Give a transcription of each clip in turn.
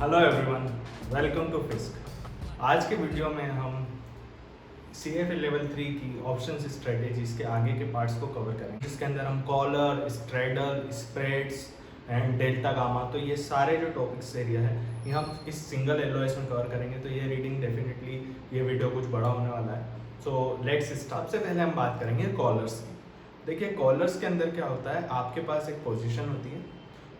Hello everyone, welcome to फिस्क। आज के video में हम CFA लेवल 3 की ऑप्शंस स्ट्रेटेजीज के आगे के पार्ट्स को कवर करेंगे, जिसके अंदर हम collar, straddle, spreads and delta gamma, तो ये सारे जो टॉपिक्स एरिया है ये हम इस सिंगल LOS में कवर करेंगे। तो ये रीडिंग डेफिनेटली ये वीडियो कुछ बड़ा होने वाला है। So let's start. सबसे पहले हम बात करेंगे कॉलर्स की। देखिए, कॉलर्स के अंदर क्या होता है, आपके पास एक पोजीशन होती है।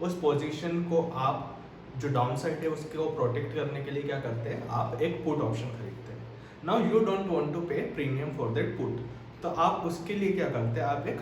उस पोजीशन को आप जो डाउन साइड है उसको प्रोटेक्ट करने के लिए क्या करते हैं, आप एक पुट ऑप्शन खरीदते हैं। Now you don't want to pay premium for that put, तो आप उसके लिए क्या करते हैं, आप एक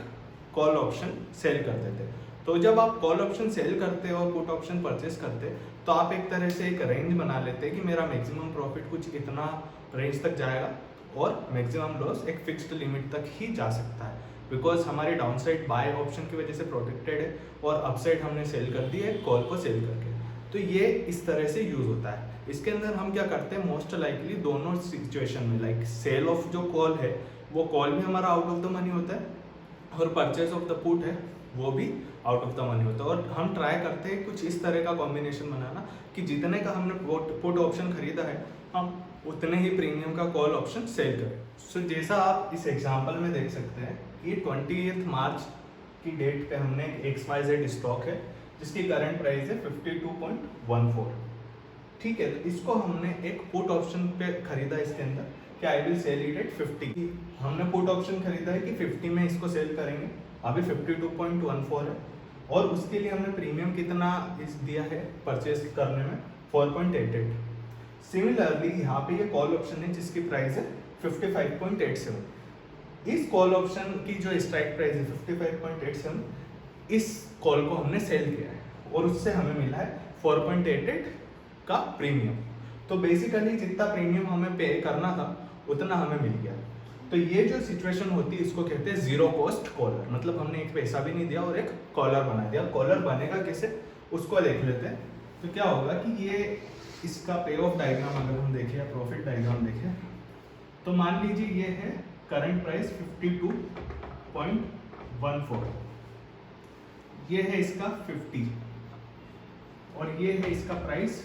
कॉल ऑप्शन सेल कर देते हैं। तो जब आप कॉल ऑप्शन सेल करते हैं और पुट ऑप्शन परचेस करते हैं, तो आप एक तरह से एक रेंज बना लेते हैं कि मेरा मैक्सिमम प्रॉफिट कुछ इतना रेंज तक जाएगा और मैक्सिमम लॉस एक फिक्स्ड लिमिट तक ही जा सकता है, बिकॉज हमारी डाउन साइड बाय ऑप्शन की वजह से प्रोटेक्टेड है और अपसाइड हमने सेल कर दी है कॉल को सेल करके। तो ये इस तरह से यूज होता है। इसके अंदर हम क्या करते हैं, मोस्ट लाइकली दोनों सिचुएशन में, लाइक सेल ऑफ जो कॉल है वो कॉल भी हमारा आउट ऑफ द मनी होता है और परचेज ऑफ द पुट है वो भी आउट ऑफ द मनी होता है। और हम ट्राई करते हैं कुछ इस तरह का कॉम्बिनेशन बनाना कि जितने का हमने पुट ऑप्शन खरीदा है हम उतने ही प्रीमियम का कॉल ऑप्शन सेल करें। सो जैसा आप इस एग्जाम्पल में देख सकते हैं कि 20 मार्च की डेट पे हमने XYZ स्टॉक है जिसकी करंट प्राइस है 52.14। ठीक है, तो इसको हमने एक पुट ऑप्शन पे खरीदा इसके अंदर कि I will sell it at 50। हमने पुट ऑप्शन खरीदा है कि 50 में इसको सेल करेंगे। अभी 52.14 है और उसके लिए हमने प्रीमियम कितना दिया है परचेज करने में, 4.88। सिमिलरली यहाँ पे ये कॉल ऑप्शन है जिसकी प्राइस है 55.87। इस कॉल ऑप्शन की जो स्ट्राइक प्राइस है 55.87, इस कॉल को हमने सेल किया है और उससे हमें मिला है 4.88 का प्रीमियम। तो बेसिकली जितना प्रीमियम हमें पे करना था उतना हमें मिल गया। तो ये जो सिचुएशन होती है इसको कहते हैं जीरो कॉस्ट कॉलर, मतलब हमने एक पैसा भी नहीं दिया और एक कॉलर बना दिया। कॉलर बनेगा कैसे उसको देख लेते हैं। तो क्या होगा कि ये इसका पे ऑफ डायग्राम अगर हम देखें या प्रॉफिट डायग्राम देखें, तो मान लीजिए ये है करंट प्राइस 52.14, ये है इसका 50 और ये है इसका प्राइस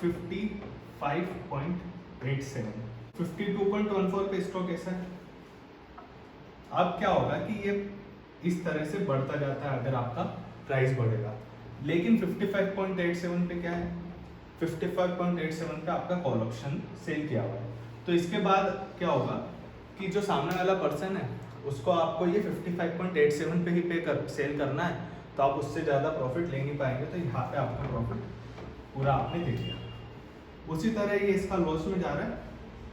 55.87। 52.14 पे स्टॉक ऐसा है। अब क्या होगा कि ये इस तरह से बढ़ता जाता है अगर आपका प्राइस बढ़ेगा, लेकिन 55.87 पे क्या है, 55.87 पे आपका कॉल ऑप्शन सेल किया हुआ है। तो इसके बाद क्या होगा कि जो सामने वाला पर्सन है उसको आपको ये 55.87 पे ही सेल करना है, तो आप उससे ज़्यादा प्रॉफिट ले नहीं पाएंगे। तो यहाँ पे आपका प्रॉफिट पूरा आपने दे दिया। उसी तरह ये इसका लॉस में जा रहा है,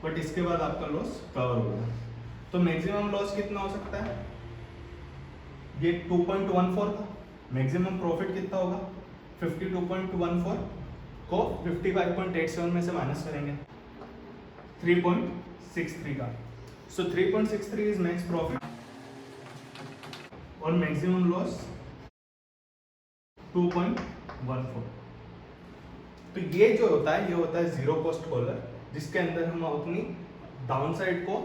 बट इसके बाद आपका लॉस कवर होगा। तो मैक्सिमम लॉस कितना हो सकता है, ये 2.14 था। मैक्सिमम प्रॉफिट कितना होगा, 52.14 को 55.87 में से माइनस करेंगे 3.63 का। सो 3.63 इज मैक्स प्रॉफिट और मैक्सिमम लॉस 2.14। तो ये जो होता है ये होता है जीरो कॉस्ट कॉलर, जिसके अंदर हम अपनी डाउन साइड को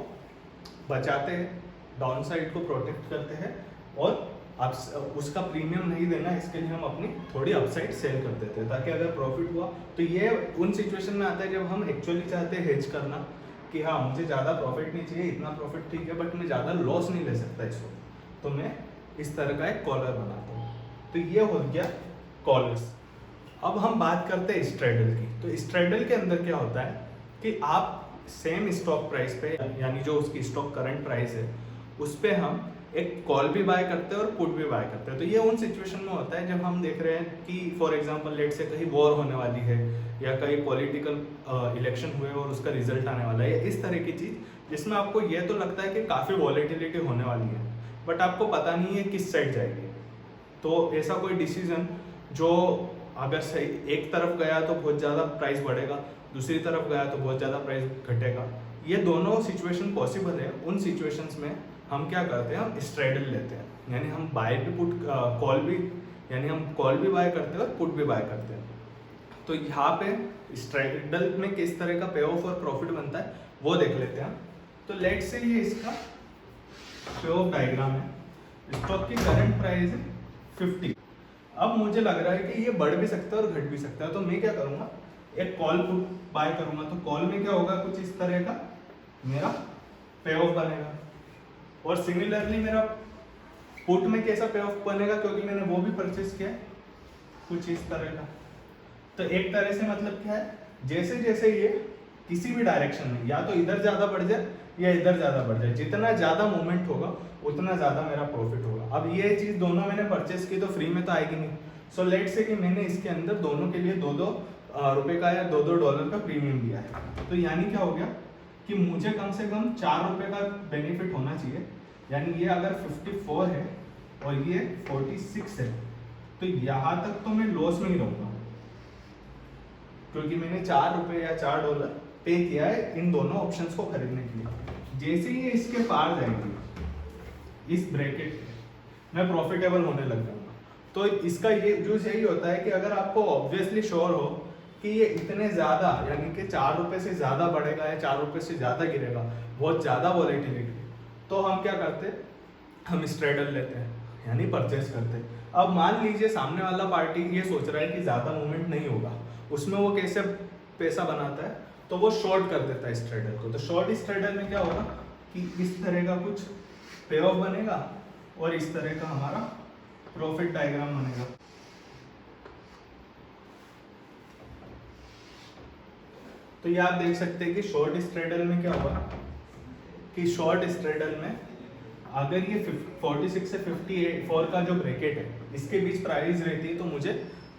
बचाते हैं, डाउन साइड को प्रोटेक्ट करते हैं और आप उसका प्रीमियम नहीं देना, इसके लिए हम अपनी थोड़ी अपसाइड सेल कर देते हैं ताकि अगर प्रॉफिट हुआ तो ये उन सिचुएशन में आता है जब हम एक्चुअली चाहते हैं हेज करना कि हाँ मुझे ज़्यादा प्रॉफिट नहीं चाहिए, इतना प्रॉफिट ठीक है बट मैं ज़्यादा लॉस नहीं ले सकता इसको, तो मैं इस तरह का एक कॉलर बनाता हूँ। तो ये हो गया कॉलर्स। अब हम बात करते हैं स्ट्रेडल की। तो स्ट्रेडल के अंदर क्या होता है कि आप सेम स्टॉक प्राइस पे, यानी जो उसकी स्टॉक करंट प्राइस है उस पर हम एक कॉल भी बाय करते हैं और पुट भी बाय करते हैं। तो ये उन सिचुएशन में होता है जब हम देख रहे हैं कि फॉर एग्जांपल लेट से कहीं वॉर होने वाली है या कहीं पॉलिटिकल इलेक्शन हुए और उसका रिजल्ट आने वाला है, इस तरह की चीज़ जिसमें आपको ये तो लगता है कि काफ़ी वॉलेटिलिटी होने वाली है बट आपको पता नहीं है किस साइड जाएगी। तो ऐसा कोई डिसीजन जो अगर सही एक तरफ गया तो बहुत ज़्यादा प्राइस बढ़ेगा, दूसरी तरफ गया तो बहुत ज़्यादा प्राइस घटेगा, ये दोनों सिचुएशन पॉसिबल है। उन सिचुएशंस में हम क्या करते हैं, हम स्ट्रेडल लेते हैं, यानी हम बाय भी पुट कॉल भी, यानी हम कॉल भी बाय करते हैं और पुट भी बाय करते हैं। तो यहाँ पे स्ट्रेडल में किस तरह का पे ऑफ और प्रॉफिट बनता है वो देख लेते हैं। तो लेट से ये इसका पे ऑफ डायग्राम है। स्टॉक की करंट प्राइस है 50। अब मुझे लग रहा है कि ये बढ़ भी सकता है और घट भी सकता है, तो मैं क्या करूँगा, एक कॉल पुट बाय करूँगा। तो कॉल में क्या होगा, कुछ इस तरह का मेरा पे ऑफ बनेगा। और सिमिलरली मेरा पुट में कैसा पे ऑफ बनेगा, क्योंकि मैंने वो भी परचेस किया है, कुछ इस तरह का। तो एक तरह से मतलब क्या है, जैसे जैसे ये किसी भी डायरेक्शन में या तो इधर ज़्यादा बढ़ जाए या इधर ज़्यादा बढ़ जाए, जितना ज़्यादा मूवमेंट होगा उतना ज़्यादा मेरा प्रॉफिट होगा। अब ये चीज़ दोनों मैंने परचेस की तो फ्री में तो आएगी नहीं। सो लेट से कि मैंने इसके अंदर दोनों के लिए दो रुपए का या $2 का प्रीमियम दिया है। तो यानी क्या हो गया कि मुझे कम से कम ₹4 का बेनिफिट होना चाहिए। यानी ये अगर 54 है और ये 46 है, तो यहाँ तक तो मैं लॉस में ही रहूँगा, क्योंकि मैंने ₹4 या $4 पे किया है इन दोनों ऑप्शंस को खरीदने के लिए। जैसे ही ये इसके पार जाएंगे इस ब्रैकेट पे, मैं प्रॉफिटेबल होने लग जाऊंगा। तो इसका ये यूज यही होता है कि अगर आपको ऑब्वियसली श्योर हो कि ये इतने ज़्यादा, यानी कि ₹4 से ज़्यादा बढ़ेगा या ₹4 से ज़्यादा गिरेगा, बहुत ज़्यादा वॉलेटिलिटी, तो हम क्या करते, हम स्ट्रेडल लेते हैं, यानी परचेस करते हैं। अब मान लीजिए सामने वाला पार्टी ये सोच रहा है कि ज़्यादा मूवमेंट नहीं होगा, उसमें वो कैसे पैसा बनाता है, तो वो शॉर्ट कर देता है स्ट्रेडल को। तो शॉर्ट स्ट्रेडल में क्या होगा कि इस तरह का कुछ पे ऑफ बनेगा और इस तरह का हमारा प्रॉफिट डायग्राम बनेगा। तो ये आप देख सकते हैं कि शॉर्ट स्ट्रेडल में क्या होगा कि शॉर्ट स्ट्रेडल में अगर ये 46 से 54 का जो ब्रैकेट है, इसके बीच प्राइस रहती है तो मुझे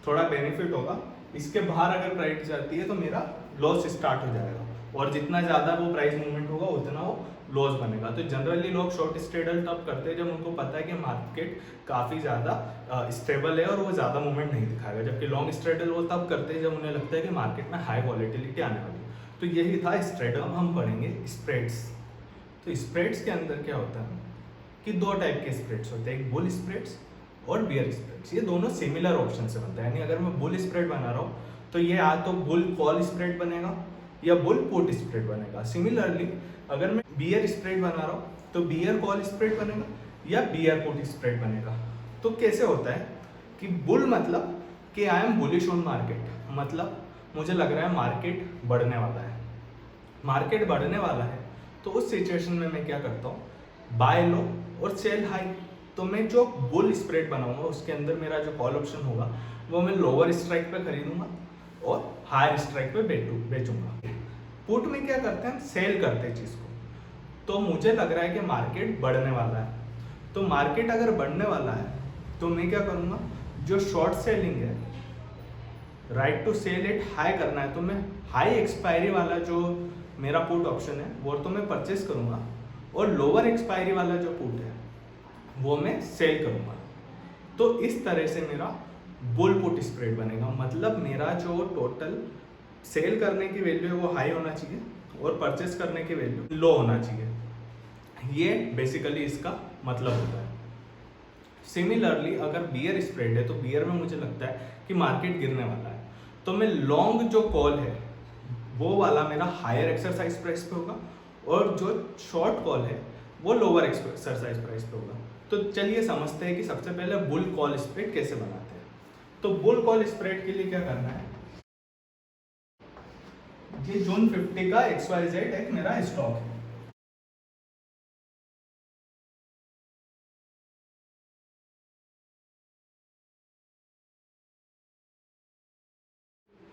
थोड़ा बेनिफिट होगा। इसके बाहर अगर प्राइस जाती है तो मेरा लॉस स्टार्ट हो जाएगा, और जितना ज़्यादा वो प्राइस मूवमेंट होगा उतना वो लॉस बनेगा। तो जनरली लोग शॉर्ट स्ट्रेडल तब करते हैं जब उनको पता है कि मार्केट काफ़ी ज़्यादा स्टेबल है और वो ज़्यादा मूवमेंट नहीं दिखाएगा, जबकि लॉन्ग स्ट्रेडल वो तब करते हैं जब उन्हें लगता है कि मार्केट में हाई वॉलेटिलिटी आने वाली है। तो यही था स्ट्रेडल। हम पढ़ेंगे स्प्रेड्स। तो स्प्रेड्स के अंदर क्या होता है कि दो टाइप के स्प्रेड्स होते हैं, एक बुल स्प्रेड्स और बियर स्प्रेड्स। ये दोनों सिमिलर ऑप्शन से बनता है, यानी अगर मैं बुल स्प्रेड बना रहा हूँ तो ये या तो बुल कॉल स्प्रेड बनेगा या बुल पुट स्प्रेड बनेगा। सिमिलरली अगर मैं बियर स्प्रेड बना रहा हूँ तो बियर कॉल स्प्रेड बनेगा या बियर पुट स्प्रेड बनेगा। तो कैसे होता है कि बुल मतलब कि I am bullish on market, मतलब मुझे लग रहा है मार्केट बढ़ने वाला है। मार्केट बढ़ने वाला है तो उस सिचुएशन में मैं क्या करता हूँ, बाय लो और सेल हाई। तो मैं जो बुल स्प्रेड बनाऊंगा उसके अंदर मेरा जो कॉल ऑप्शन होगा वो मैं लोअर स्ट्राइक पे खरीदूंगा और हायर स्ट्राइक पे बेचूंगा। पुट में क्या करते हैं, हम सेल करते हैं चीज़ को। तो मुझे लग रहा है कि मार्केट बढ़ने वाला है, तो मार्केट अगर बढ़ने वाला है तो मैं क्या करूँगा, जो शॉर्ट सेलिंग है, right to sell it high करना है, तो मैं हाई एक्सपायरी वाला जो मेरा पुट ऑप्शन है वो तो मैं परचेस करूँगा, और लोअर एक्सपायरी वाला जो पुट है वो मैं सेल करूँगा। तो इस तरह से मेरा बुल पुट स्प्रेड बनेगा, मतलब मेरा जो टोटल सेल करने की वैल्यू है वो हाई होना चाहिए और परचेस करने की वैल्यू लो होना चाहिए। ये बेसिकली इसका मतलब होता है। सिमिलरली अगर बियर स्प्रेड है तो बियर में मुझे लगता है कि मार्केट गिरने वाला है, तो मैं लॉन्ग जो कॉल है वो वाला मेरा हायर एक्सरसाइज प्राइस पे होगा, और जो शॉर्ट कॉल है वो लोअर एक्सरसाइज प्राइस पे होगा। तो चलिए समझते हैं कि सबसे पहले बुल कॉल स्प्रेड कैसे बनाते हैं। तो बुल कॉल स्प्रेड के लिए क्या करना है, ये जून 50 का XYZ एक मेरा स्टॉक है।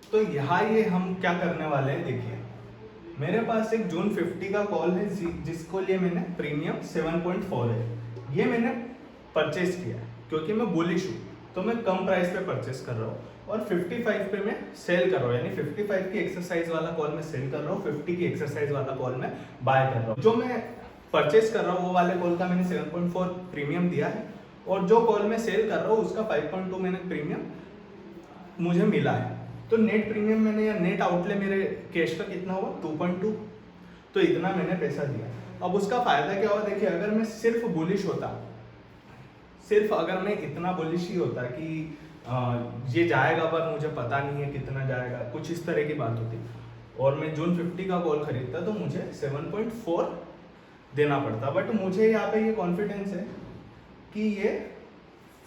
तो यहाँ ये हम क्या करने वाले हैं, देखिए मेरे पास एक जून 50 का कॉल है जिसको लिए मैंने प्रीमियम 7.4 है। ये मैंने परचेज किया है क्योंकि मैं बुलिश हूँ, तो मैं कम प्राइस पे परचेस कर रहा हूँ, और 55 पे मैं सेल कर रहा हूँ, यानी 55 की एक्सरसाइज वाला कॉल मैं सेल कर रहा हूँ, 50 की एक्सरसाइज वाला कॉल मैं बाय कर रहा हूँ। जो मैं परचेस कर रहा हूँ वो वाले कॉल का मैंने 7.4 प्रीमियम दिया है, और जो कॉल मैं सेल कर रहा हूँ उसका 5.2 मैंने प्रीमियम मुझे मिला है। तो नेट प्रीमियम मैंने या नेट आउटले मेरे कैश का कितना हुआ, 2.2। तो इतना मैंने पैसा दिया। अब उसका फायदा क्या हुआ, देखिए अगर मैं सिर्फ बुलिश होता, सिर्फ अगर मैं इतना बुलिश ही होता कि ये जाएगा पर मुझे पता नहीं है कितना जाएगा, कुछ इस तरह की बात होती, और मैं जून 50 का कॉल खरीदता तो मुझे 7.4 देना पड़ता। बट मुझे यहाँ पे ये कॉन्फिडेंस है कि ये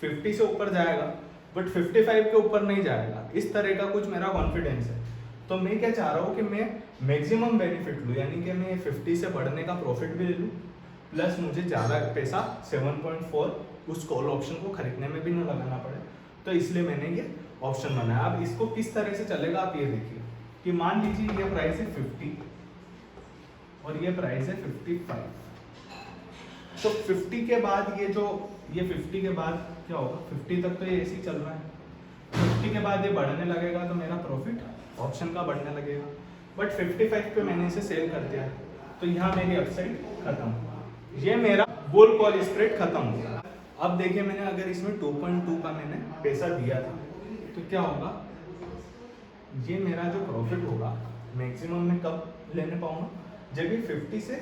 50 से ऊपर जाएगा बट 55 के ऊपर नहीं जाएगा, इस तरह का कुछ मेरा कॉन्फिडेंस है। तो मैं क्या चाह रहा हूँ कि मैं मैक्सिमम बेनिफिट लूँ, यानी कि मैं 50 से बढ़ने का प्रॉफिट भी ले लूँ, प्लस मुझे ज़्यादा पैसा 7.4 उस कॉल ऑप्शन को खरीदने में भी ना लगाना पड़े। तो इसलिए मैंने ये ऑप्शन बनाया। अब इसको किस तरह से चलेगा आप ये देखिए कि मान लीजिए ये प्राइस है 50 और ये प्राइस है 55। तो 50 के बाद ये 50 के बाद क्या होगा, 50 तक तो ये ऐसे ही चल रहा है, 50 के बाद ये बढ़ने लगेगा तो मेरा प्रॉफिट ऑप्शन का बढ़ने लगेगा। बट 55 पे मैंने इसे सेल कर दिया, तो यहाँ मेरी अपसाइड खत्म, ये मेरा बुल कॉल स्प्रेड खत्म होगा। अब देखिए मैंने अगर इसमें 2.2 का मैंने पैसा दिया था तो क्या होगा, ये मेरा जो प्रॉफिट होगा मैक्सिमम मैं कब लेने पाऊंगा, जब ये 50 से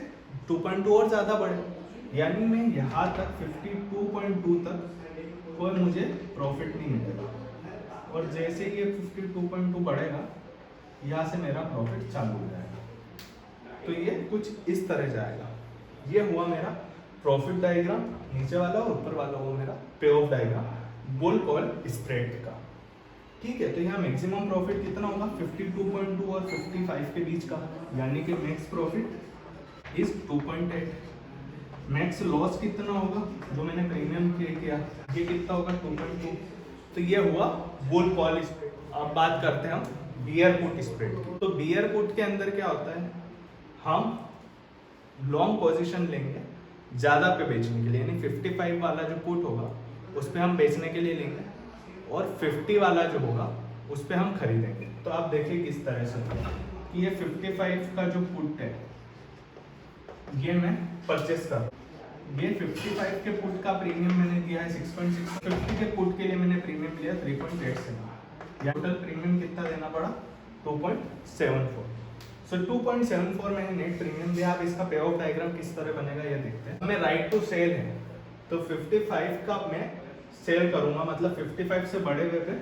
2.2 और ज़्यादा बढ़े, यानी मैं यहाँ तक 52.2 तक कोई मुझे प्रॉफिट नहीं मिलेगा। और जैसे ये 52.2 बढ़ेगा यहाँ से मेरा प्रॉफिट चालू हो जाएगा। तो ये कुछ इस तरह जाएगा। ये हुआ मेरा प्रॉफिट डायग्राम, नीचे वाला और ऊपर वाला हुआ मेरा पे of diagram bull call spread का। ठीक है, तो यहाँ मैक्सिमम प्रॉफिट कितना होगा, 52.2 और 55 के बीच का, यानी कि max profit is 2.8। Max loss कितना होगा, जो मैंने प्रीमियम पे किया, ये कितना होगा 2.2। तो ये हुआ बुल कॉल स्प्रेड। अब बात करते हैं हम बियर पुट स्प्रेड की। तो बियर पुट के अंदर क्या होता है, हम लॉन्ग पोजीशन लेंगे ज़्यादा पे बेचने के लिए, यानी 55 वाला जो पुट होगा उस पर हम बेचने के लिए लेंगे और 50 वाला जो होगा उस पर हम खरीदेंगे। तो आप देखिए किस तरह से कि ये 55 का जो पुट है ये मैं परचेस कर, ये 55 के पुट का प्रीमियम मैंने दिया है 6.6, 50 के पुट के लिए मैंने प्रीमियम लिया 3.87, या टोटल प्रीमियम कितना देना पड़ा 2.74। सो 2.74 मैंने नेट प्रीमियम दिया। अब इसका पे ऑफ डायग्राम किस तरह बनेगा ये देखते हैं। हमें राइट टू सेल है तो 55 का मैं सेल करूंगा, मतलब 55 से बड़े हुए पे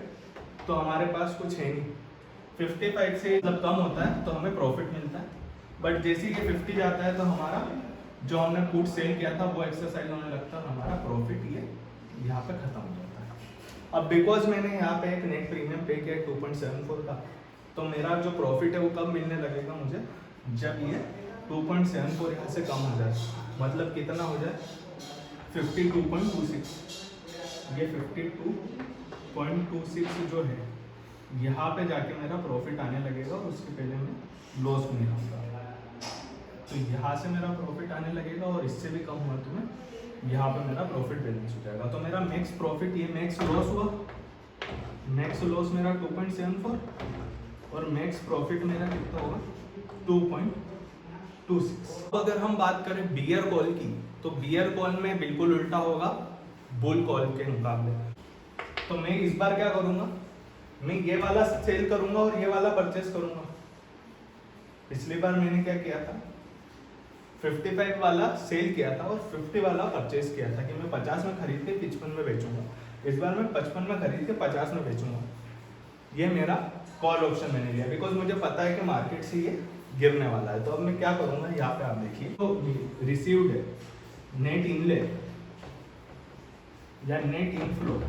तो हमारे पास कुछ है नहीं, 55 से मतलब कम होता है तो हमें प्रॉफिट मिलता है, बट जैसे ये 50 जाता है तो हमारा जो हमने पुट सेल किया था वो एक्सरसाइज होने लगता है, हमारा प्रॉफिट ये यहाँ पे खत्म हो जाता है। अब बिकॉज मैंने यहाँ पे एक नेट प्रीमियम पे किया 2.74 का, तो मेरा जो प्रॉफिट है वो कब मिलने लगेगा मुझे, जब ये 2.74 यहाँ से कम हो जाए, मतलब कितना हो जाए 52.26। ये 52.26 जो है यहाँ पे जाके मेरा प्रॉफिट आने लगेगा और उसके पहले मैं लॉस में नहीं रहूँगा। तो यहाँ से मेरा प्रॉफिट आने लगेगा और इससे भी कम हुआ तो मैं यहाँ पे मेरा प्रॉफिट बैलेंस हो जाएगा। तो मेरा मैक्स प्रॉफिट, ये मैक्स लॉस हुआ, मैक्स लॉस मेरा 2.74 और मैक्स प्रॉफिट मेरा कितना होगा 2.26। अब अगर हम बात करें बियर कॉल की, तो बियर कॉल में बिल्कुल उल्टा होगा बुल कॉल के मुकाबले। तो मैं इस बार क्या करूँगा, मैं ये वाला सेल करूँगा और ये वाला परचेस करूँगा। पिछली बार मैंने क्या किया था, 55 वाला सेल किया था और 50 वाला परचेस किया था कि मैं 50 में खरीद के 55 में बेचूंगा। इस बार मैं 55 में खरीद के 50 में बेचूंगा। ये मेरा कॉल ऑप्शन मैंने लिया बिकॉज मुझे पता है कि मार्केट से ये गिरने वाला है। तो अब मैं क्या करूँगा, यहाँ पे आप देखिए, तो रिसीव्ड है नेट इनले या नेट इनफ्लो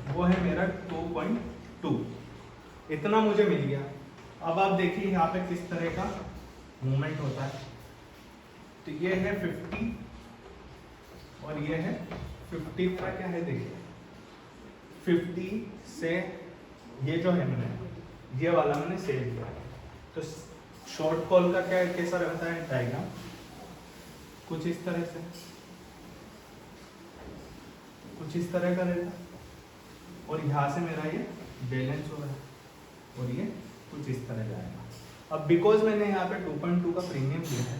वो है मेरा 2.2, इतना मुझे मिल गया। अब आप देखिए यहाँ पे किस तरह का मूवमेंट होता है। तो ये है 50 और ये है 50 का क्या है, देखिए 50 से ये जो है मैंने ये वाला मैंने सेल किया। तो शॉर्ट कॉल का क्या कैसा रहता है डायग्राम, कुछ इस तरह से, कुछ इस तरह का रहता है और यहाँ से मेरा ये बैलेंस हो रहा है और ये कुछ इस तरह जाएगा। अब बिकॉज मैंने यहाँ पे 2.2 का प्रीमियम लिया है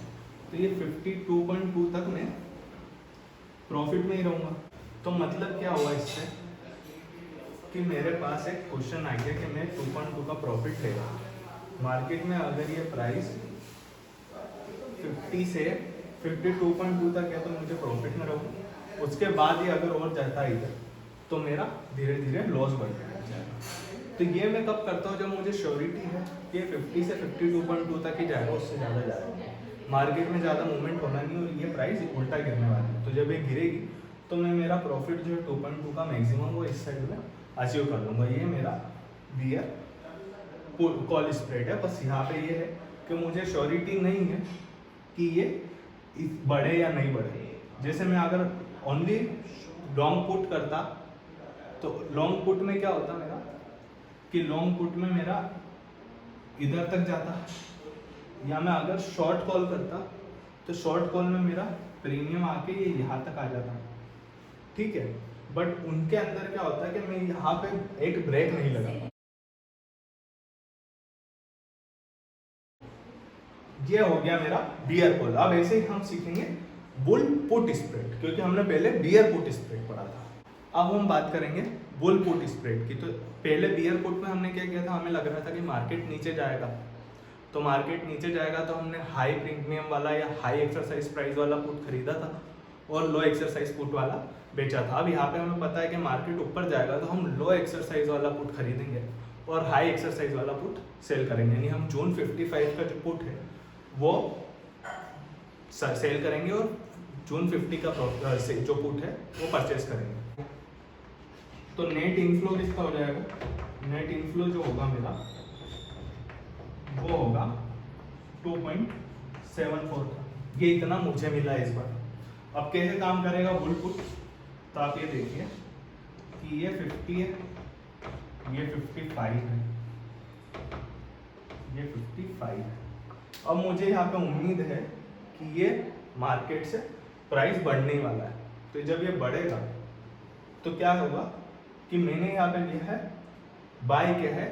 तो ये 52.2 तक मैं प्रॉफिट में ही रहूँगा। तो मतलब क्या हुआ इससे कि मेरे पास एक क्वेश्चन आ गया कि मैं 2.2 का प्रॉफिट लेगा मार्केट में। अगर ये प्राइस 50 से 52.2 तक है तो मुझे प्रॉफिट में रहूँगा। उसके बाद ये अगर और जाता है इधर तो मेरा धीरे धीरे लॉस बढ़ जाएगा। तो ये मैं कब करता हूँ, जब मुझे श्योरिटी है कि 50 से 52.2 तक ही जाएगा, उससे ज़्यादा जाएगा, मार्केट में ज़्यादा मूवमेंट होना नहीं और ये प्राइस उल्टा गिरने वाला है। तो जब ये गिरेगी तो मैं मेरा प्रॉफिट जो है 2.2 का मैक्सिमम वो इस साइड में अचीव कर लूँगा। ये मेरा बियर कॉल स्प्रेड है। बस यहाँ पे ये है कि मुझे श्योरिटी नहीं है कि ये बढ़े या नहीं बढ़े। जैसे मैं अगर ओनली लॉन्ग पुट करता तो लॉन्ग पुट में क्या होता मेरा कि लॉन्ग पुट में मेरा इधर तक जाता, या मैं अगर शॉर्ट कॉल करता तो शॉर्ट कॉल में मेरा प्रीमियम आके ये यहाँ तक आ जाता, ठीक है। बट उनके अंदर क्या होता है कि मैं यहाँ पे एक ब्रेक नहीं लगा। ये हो गया मेरा बियर कॉल। अब ऐसे ही हम सीखेंगे बुल पुट स्प्रेड, क्योंकि हमने पहले बियर पुट स्प्रेड पढ़ा था। अब हम बात करेंगे बुल पुट स्प्रेड की। तो पहले बियर पुट में हमने क्या किया था, हमें लग रहा था कि मार्केट नीचे जाएगा, तो मार्केट नीचे जाएगा तो हमने हाई प्रीमियम वाला या हाई एक्सरसाइज प्राइस वाला पुट खरीदा था और लो एक्सरसाइज पुट वाला बेचा था। अब यहाँ पे हमें पता है कि मार्केट ऊपर जाएगा तो हम लो एक्सरसाइज वाला पुट खरीदेंगे और हाई एक्सरसाइज वाला पुट सेल करेंगे। यानी हम जून 55 का जो पुट है वो सेल करेंगे और जून 50 का जो पुट है वो परचेज करेंगे। तो नेट इनफ्लो किसका हो जाएगा, नेट इनफ्लो जो होगा मेरा वो होगा 2.74 का। ये इतना मुझे मिला इस बार। अब कैसे काम करेगा बुल पुट, तो आप ये देखिए कि ये 50 है, ये 55 है, ये 55 है। अब मुझे यहाँ पे उम्मीद है कि ये मार्केट से प्राइस बढ़ने वाला है। तो जब ये बढ़ेगा तो क्या होगा कि मैंने यहाँ पे लिया है बाय क्या है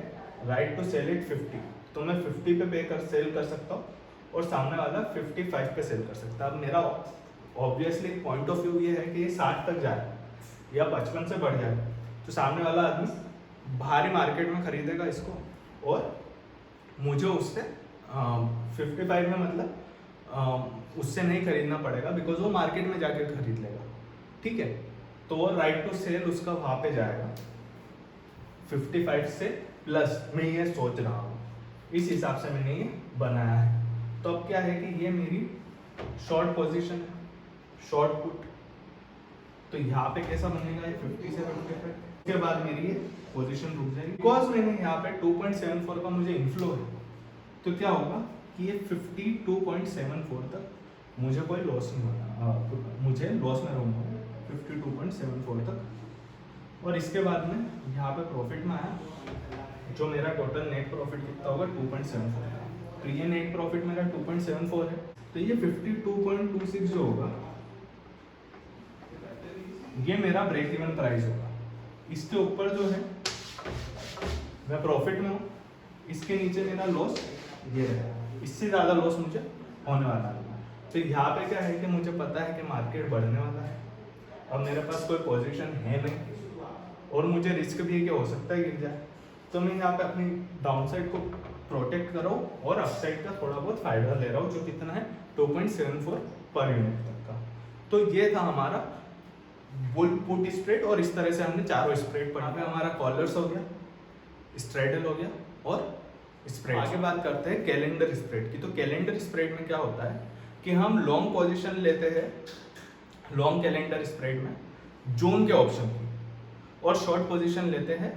राइट टू सेल इट 50, तो मैं 50 पे सेल कर सकता हूँ और सामने वाला 55 पे सेल कर सकता है। अब मेरा ऑब्वियसली पॉइंट ऑफ व्यू ये है कि ये 60 तक जाए या 55 से बढ़ जाए तो सामने वाला आदमी बाहरी मार्केट में खरीदेगा इसको और मुझे उससे 55 में मतलब उससे नहीं खरीदना पड़ेगा, बिकॉज वो मार्केट में जाके खरीद लेगा, ठीक है। तो वो राइट टू सेल उसका वहाँ पे जाएगा 55 से प्लस। मैं ये सोच रहा हूँ, इस हिसाब से मैंने ये बनाया है। तो अब क्या है कि ये मेरी शॉर्ट पोजीशन है, शॉर्ट पुट। तो यहाँ पे कैसा बनेगा, ये 50 से 55 के बाद मेरी ये पोजीशन रुक जाएगी, बिकॉज मैंने यहाँ पे 2.74 का मुझे इनफ्लो है। तो क्या होगा कि ये 52.74 तक मुझे कोई लॉस नहीं होगा, मुझे लॉस में रहूँगा 52.74 तक। और इसके बाद में यहाँ पे प्रॉफिट में आया, जो मेरा टोटल नेट प्रॉफिट कितना होगा 2.74 है। तो ये नेट प्रॉफिट मेरा 2.74 है, तो ये 52.26 जो होगा ये मेरा ब्रेक इवन प्राइस होगा। इसके ऊपर जो है मैं प्रॉफिट में हूँ, इसके नीचे मेरा लॉस ये है, इससे ज़्यादा लॉस मुझे होने वाला है। तो यहाँ पे क्या है कि मुझे पता है कि मार्केट बढ़ने वाला है, अब मेरे पास कोई पोजीशन है नहीं और मुझे रिस्क भी है कि हो सकता है गिर जाए, तो मैं यहाँ पे अपनी डाउनसाइड को प्रोटेक्ट कर रहा हूँ और अपसाइड का थोड़ा बहुत फायदा ले रहा हूँ, जो कितना है 2.74 पर यूनिट तक का। तो ये था हमारा बुल पुट स्प्रेड और इस तरह से हमने चारों स्प्रेड पढ़ा। पे हमारा कॉलर्स हो गया, स्ट्रेडल हो गया और स्प्रेड। आगे बात करते हैं कैलेंडर स्प्रेड की। तो कैलेंडर स्प्रेड में क्या होता है कि हम लॉन्ग पोजीशन लेते हैं लॉन्ग कैलेंडर स्प्रेड में जून के ऑप्शन की और शॉर्ट पोजीशन लेते हैं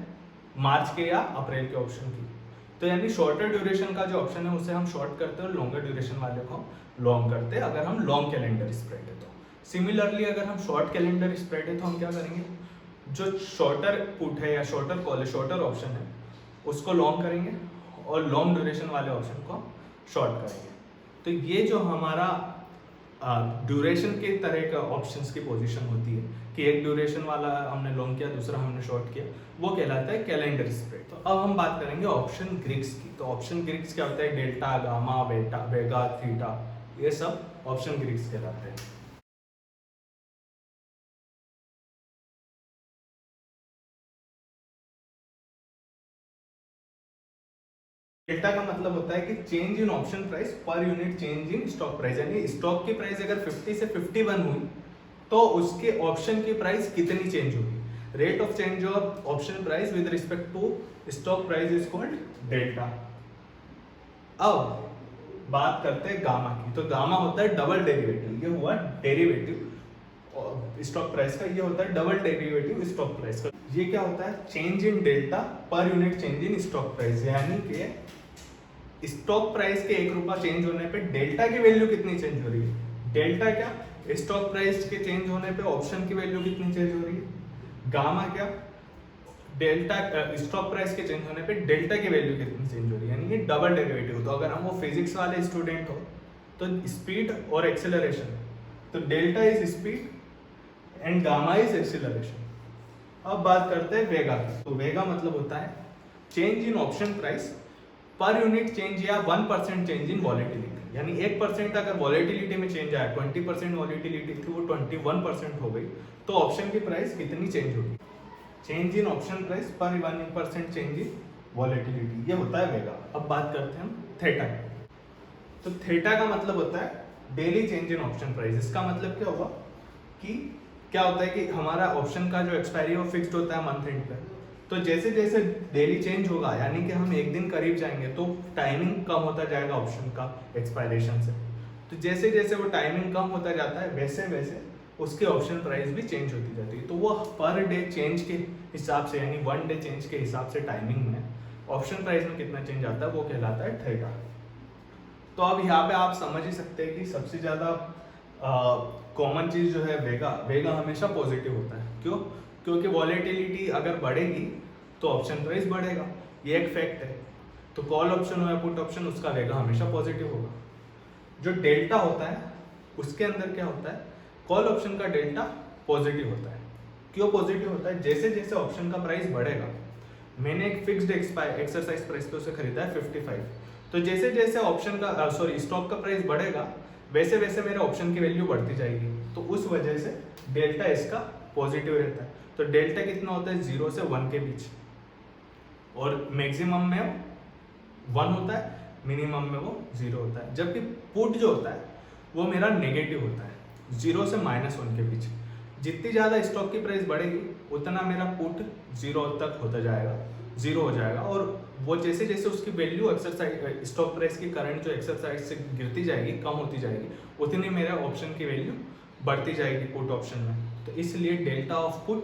मार्च के या अप्रैल के ऑप्शन की। तो यानी शॉर्टर ड्यूरेशन का जो ऑप्शन है उसे हम शॉर्ट करते हैं और लॉन्गर ड्यूरेशन वाले को लॉन्ग करते हैं अगर हम लॉन्ग कैलेंडर स्प्रेड है तो। सिमिलरली अगर हम शॉर्ट कैलेंडर स्प्रेड है तो हम क्या करेंगे, जो शॉर्टर पुट है या शॉर्टर कॉल है, शॉर्टर ऑप्शन है उसको लॉन्ग करेंगे और लॉन्ग ड्यूरेशन वाले ऑप्शन को शॉर्ट करेंगे। तो ये जो हमारा ड्यूरेशन के तरह का ऑप्शंस की पोजीशन होती है कि एक ड्यूरेशन वाला हमने लॉन्ग किया, दूसरा हमने शॉर्ट किया, वो कहलाता है कैलेंडर स्प्रेड। तो अब हम बात करेंगे ऑप्शन ग्रिक्स की। तो ऑप्शन ग्रिक्स क्या होता है, डेल्टा, गामा, बेटा, वेगा, थीटा, ये सब ऑप्शन ग्रिक्स कहलाते हैं। डेल्टा का मतलब होता है कि change in option price per unit change in stock price, यानी स्टॉक की प्राइस अगर 50 से 51 हुई तो उसके ऑप्शन की प्राइस कितनी चेंज होगी। Rate of change of option price with respect to stock price is called delta. अब बात करते हैं गामा की। तो गामा होता है डबल डेरिवेटिव, ये हुआ डेरिवेटिव स्टॉक प्राइस का, ये होता है डबल डेरिवेटिव स्टॉक प्राइस का। ये क्या होता है, change in delta per unit change in stock price, यानी कि स्टॉक प्राइस के 1 रुपया चेंज होने पे डेल्टा की वैल्यू कितनी चेंज हो रही है। डेल्टा क्या, स्टॉक प्राइस के चेंज होने पे ऑप्शन की वैल्यू कितनी चेंज हो रही है। गामा क्या, डेल्टा स्टॉक प्राइस के चेंज होने पे डेल्टा की वैल्यू कितनी चेंज हो रही है, यानी ये डबल डेरिवेटिव। तो अगर हम वो फिजिक्स वाले स्टूडेंट हो तो स्पीड और एक्सेलरेशन, तो delta is speed and gamma is acceleration. अब बात करते हैं वेगा की। तो वेगा मतलब होता है change in option price per unit change या 1% चेंज इन वॉलेटिलिटी, यानी 1% अगर वॉलेटिलिटी में चेंज आया, 20% वॉलेटिलिटी थी वो 21% हो गई, तो ऑप्शन की प्राइस कितनी चेंज होगी। चेंज इन ऑप्शन प्राइस पर 1% चेंज इन वॉलेटिलिटी, ये होता है वेगा। अब बात करते हैं हम थीटा की। तो थीटा का मतलब होता है daily change in option price. इसका मतलब क्या होगा कि क्या होता है कि हमारा ऑप्शन का जो एक्सपायरी है वो फिक्स्ड होता है मंथ एंड पे, तो जैसे जैसे डेली चेंज होगा, यानी कि हम एक दिन करीब जाएंगे तो टाइमिंग कम होता जाएगा ऑप्शन का एक्सपायरेशन से। तो जैसे जैसे वो टाइमिंग कम होता जाता है वैसे वैसे उसके ऑप्शन प्राइस भी चेंज होती जाती है। तो वो पर डे चेंज के हिसाब से, यानी 1 डे चेंज के हिसाब से टाइमिंग में ऑप्शन प्राइस में कितना चेंज आता है वो कहलाता है थीटा। तो अब यहाँ पे आप समझ ही सकते हैं कि सबसे ज़्यादा कॉमन चीज़ जो है वेगा, वेगा हमेशा पॉजिटिव होता है। क्यों, क्योंकि वॉलेटिलिटी अगर बढ़ेगी तो ऑप्शन प्राइस बढ़ेगा, ये एक फैक्ट है। तो कॉल ऑप्शन हो या पुट ऑप्शन, उसका वेगा हमेशा पॉजिटिव होगा। जो डेल्टा होता है उसके अंदर क्या होता है, कॉल ऑप्शन का डेल्टा पॉजिटिव होता है। क्यों पॉजिटिव होता है, जैसे जैसे ऑप्शन का प्राइस बढ़ेगा, मैंने एक फिक्स्ड एक्सरसाइज प्राइस पे उसे खरीदा है 55, तो जैसे जैसे ऑप्शन का स्टॉक का प्राइस बढ़ेगा वैसे वैसे मेरे ऑप्शन की वैल्यू बढ़ती जाएगी, तो उस वजह से डेल्टा इसका पॉजिटिव रहता है। तो डेल्टा कितना होता है, 0 से 1 के बीच, और मैक्सिमम में 1 होता है, मिनिमम में वो 0 होता है। जबकि पुट जो होता है वो मेरा नेगेटिव होता है, 0 से -1 के बीच। जितनी ज़्यादा स्टॉक की प्राइस बढ़ेगी उतना मेरा पुट 0 तक होता जाएगा, 0 हो जाएगा, और वो जैसे जैसे उसकी वैल्यू एक्सरसाइज स्टॉक प्राइस की करंट जो एक्सरसाइज से गिरती जाएगी, कम होती जाएगी, उतनी मेरा ऑप्शन की वैल्यू बढ़ती जाएगी पुट ऑप्शन में। तो इसलिए डेल्टा ऑफ पुट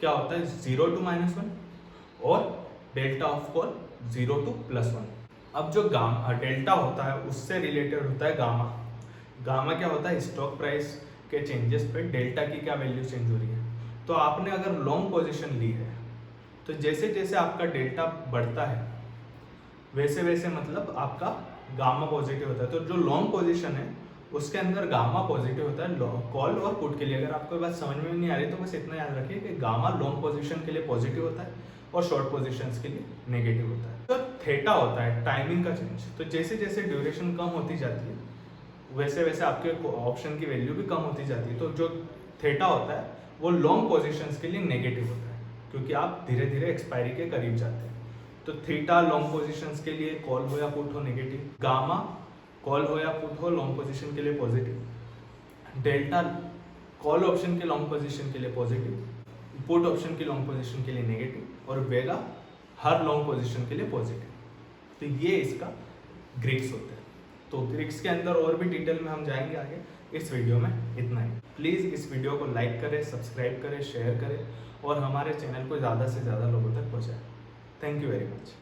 क्या होता है, 0 to -1, और डेल्टा ऑफ कॉल 0 to +1। अब जो डेल्टा होता है उससे रिलेटेड होता है गामा। गामा क्या होता है, स्टॉक प्राइस के चेंजेस पे डेल्टा की क्या वैल्यू चेंज हो रही है। तो आपने अगर लॉन्ग पोजीशन ली है तो जैसे जैसे आपका डेल्टा बढ़ता है वैसे वैसे मतलब आपका गामा पॉजिटिव होता है। तो जो लॉन्ग पोजीशन है उसके अंदर गामा पॉजिटिव होता है कॉल और पुट के लिए। अगर आपको बात समझ में नहीं आ रही तो बस इतना याद रखिए कि गामा लॉन्ग पोजीशन के लिए पॉजिटिव होता है और शॉर्ट पोजीशंस के लिए नेगेटिव होता है। तो थीटा होता है टाइमिंग का चेंज। तो जैसे जैसे ड्यूरेशन कम होती जाती है वैसे वैसे आपके ऑप्शन की वैल्यू भी कम होती जाती है। तो जो थीटा होता है वो लॉन्ग पोजीशंस के लिए नेगेटिव होता है क्योंकि आप धीरे धीरे एक्सपायरी के करीब जाते हैं। तो थीटा लॉन्ग पोजीशंस के लिए कॉल हो या पुट हो नेगेटिव, गामा कॉल हो या पुट हो लॉन्ग पोजीशन के लिए पॉजिटिव, डेल्टा कॉल ऑप्शन के लॉन्ग पोजीशन के लिए पॉजिटिव, पुट ऑप्शन की लॉन्ग पोजीशन के लिए नेगेटिव, और वेगा हर लॉन्ग पोजीशन के लिए पॉजिटिव। तो ये इसका ग्रीक्स होता है। तो ग्रीक्स के अंदर और भी डिटेल में हम जाएंगे आगे। इस वीडियो में इतना ही। प्लीज़ इस वीडियो को लाइक करें, सब्सक्राइब करें, शेयर करें और हमारे चैनल को ज़्यादा से ज़्यादा लोगों तक पहुँचाएं। Thank you very much.